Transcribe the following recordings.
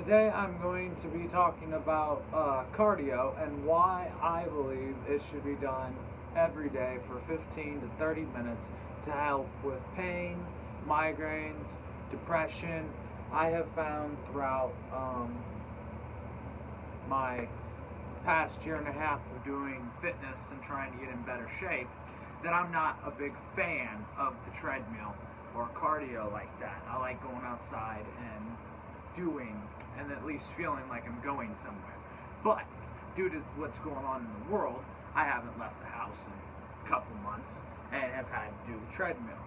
Today I'm going to be talking about cardio and why I believe it should be done every day for 15 to 30 minutes to help with pain, migraines, depression. I have found throughout my past year and a half of doing fitness and trying to get in better shape that I'm not a big fan of the treadmill or cardio like that. I like going outside and doing and at least feeling like I'm going somewhere. But due to what's going on in the world, I haven't left the house in a couple months and have had to do the treadmill.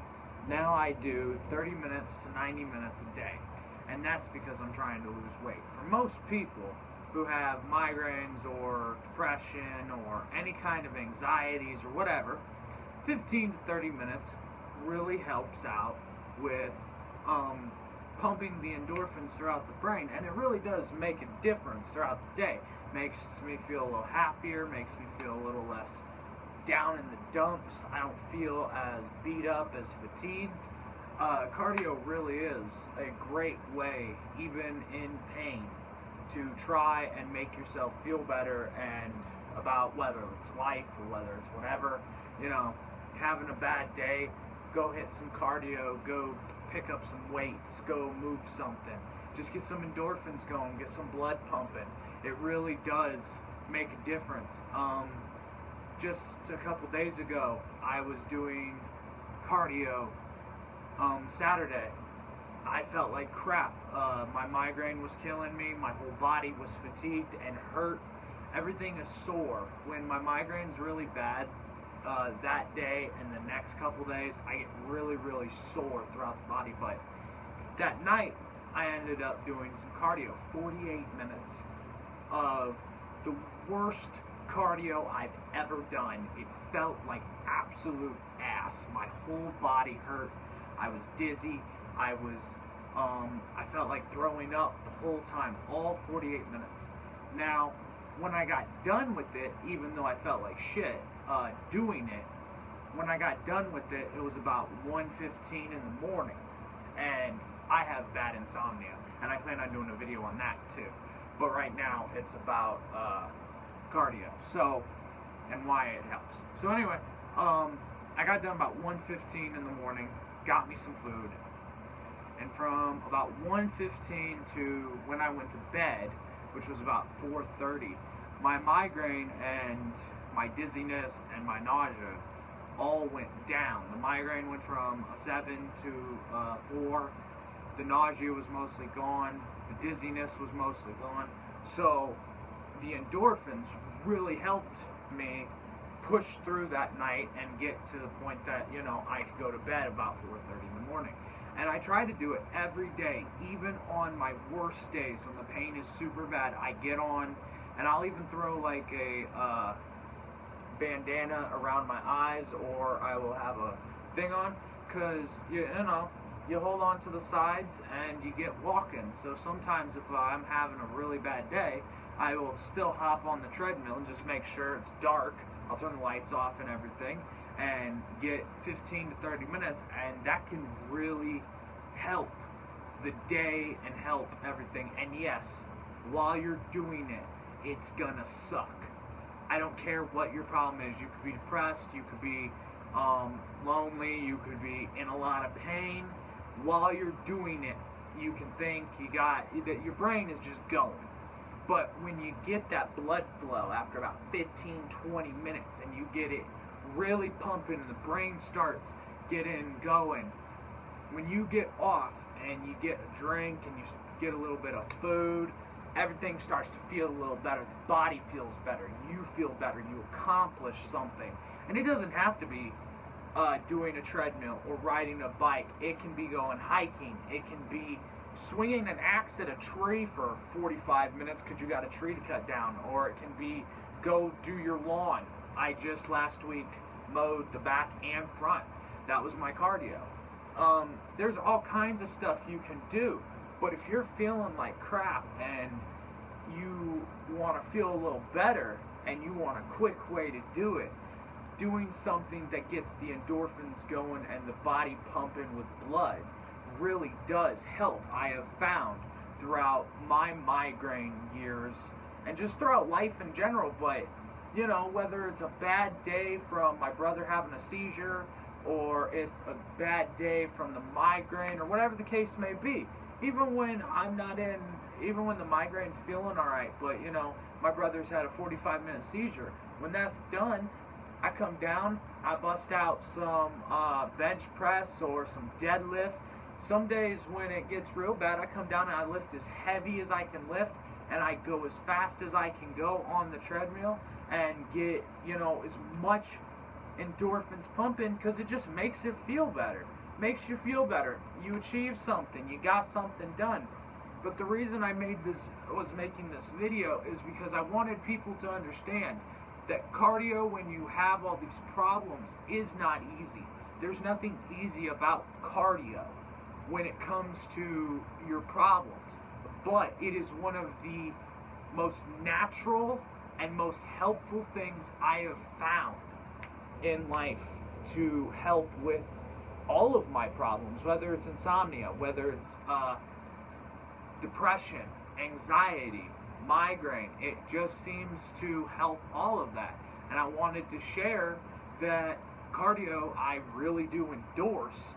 Now I do 30 minutes to 90 minutes a day, and that's because I'm trying to lose weight. For most people who have migraines or depression or any kind of anxieties or whatever, 15 to 30 minutes really helps out with pumping the endorphins throughout the brain, and it really does make a difference throughout the day. Makes me feel a little happier, makes me feel a little less down in the dumps. I don't feel as beat up, as fatigued. Cardio really is a great way, even in pain, to try and make yourself feel better and about whether it's life or whether it's whatever, having a bad day, go hit some cardio, go pick up some weights, go move something. Just get some endorphins going, get some blood pumping. It really does make a difference. Just a couple days ago, I was doing cardio Saturday. I felt like crap. My migraine was killing me. My whole body was fatigued and hurt. Everything is sore. When my migraine's really bad, that day and the next couple days, I get really, really sore throughout the body. But that night, I ended up doing some cardio. 48 minutes of the worst cardio I've ever done. It felt like absolute ass. My whole body hurt. I was dizzy. I felt like throwing up the whole time, all 48 minutes. Now, when I got done with it, even though I felt like shit doing it, when I got done with it, it was about 1:15 in the morning, and I have bad insomnia, and I plan on doing a video on that too. But right now, it's about cardio, and why it helps. So anyway, I got done about 1:15 in the morning, got me some food, and from about 1:15 to when I went to bed, which was about 4:30, my migraine and my dizziness and my nausea all went down. The migraine went from a 7 to 4. The nausea was mostly gone. The dizziness was mostly gone. So the endorphins really helped me push through that night and get to the point that, I could go to bed about 4:30 in the morning. And I try to do it every day, even on my worst days when the pain is super bad. I get on, and I'll even throw like a bandana around my eyes, or I will have a thing on, because you hold on to the sides and you get walking. So sometimes if I'm having a really bad day, I will still hop on the treadmill and just make sure it's dark. I'll turn the lights off and everything and get 15 to 30 minutes, and that can really help the day and help everything. And yes, while you're doing it, it's gonna suck. I don't care what your problem is. You could be depressed, you could be lonely, you could be in a lot of pain. While you're doing it, you can think that your brain is just going. But when you get that blood flow after about 15, 20 minutes and you get it really pumping and the brain starts getting going, when you get off and you get a drink and you get a little bit of food, everything starts to feel a little better. The body feels better. You feel better. You accomplish something. And it doesn't have to be doing a treadmill or riding a bike. It can be going hiking. It can be swinging an axe at a tree for 45 minutes because you got a tree to cut down. Or it can be go do your lawn. I just last week mowed the back and front. That was my cardio. There's all kinds of stuff you can do. But if you're feeling like crap and you want to feel a little better and you want a quick way to do it, doing something that gets the endorphins going and the body pumping with blood really does help. I have found throughout my migraine years and just throughout life in general. But, you know, whether it's a bad day from my brother having a seizure, or it's a bad day from the migraine, or whatever the case may be, even when even when the migraine's feeling alright, but, you know, my brother's had a 45-minute seizure. When that's done, I come down, I bust out some bench press or some deadlift. Some days when it gets real bad, I come down and I lift as heavy as I can lift, and I go as fast as I can go on the treadmill and get, you know, as much endorphins pumping, because it just makes it feel better. Makes you feel better. You achieved something. You got something done. But the reason I was making this video is because I wanted people to understand that cardio, when you have all these problems, is not easy. There's nothing easy about cardio when it comes to your problems. But it is one of the most natural and most helpful things I have found in life to help with all of my problems, whether it's insomnia, whether it's depression, anxiety, migraine. It just seems to help all of that. And I wanted to share that cardio I really do endorse,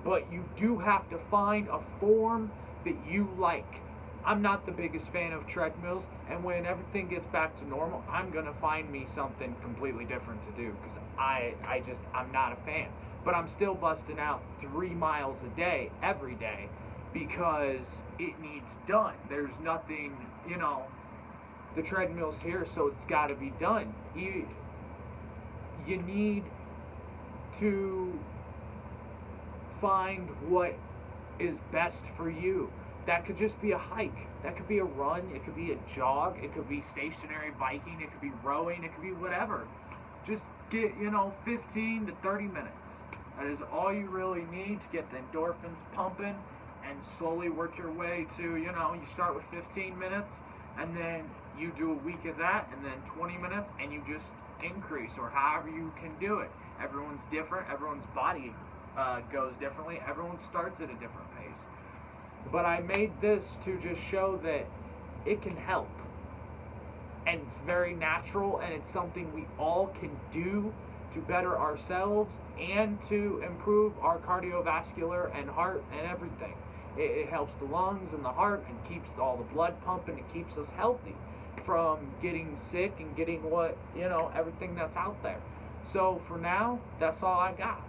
but you do have to find a form that you like. I'm not the biggest fan of treadmills, and when everything gets back to normal, I'm gonna find me something completely different to do, because I'm not a fan. But I'm still busting out 3 miles a day every day because it needs done. There's nothing, you know, the treadmill's here, so it's got to be done. You need to find what is best for you. That could just be a hike. That could be a run. It could be a jog. It could be stationary biking. It could be rowing. It could be whatever. Just get, 15 to 30 minutes. That is all you really need to get the endorphins pumping, and slowly work your way to, you start with 15 minutes, and then you do a week of that, and then 20 minutes, and you just increase, or however you can do it. Everyone's different. Everyone's body goes differently. Everyone starts at a different pace. But I made this to just show that it can help. And it's very natural, and it's something we all can do to better ourselves and to improve our cardiovascular and heart and everything. It helps the lungs and the heart and keeps all the blood pumping. It keeps us healthy from getting sick and getting everything that's out there. So for now, that's all I got.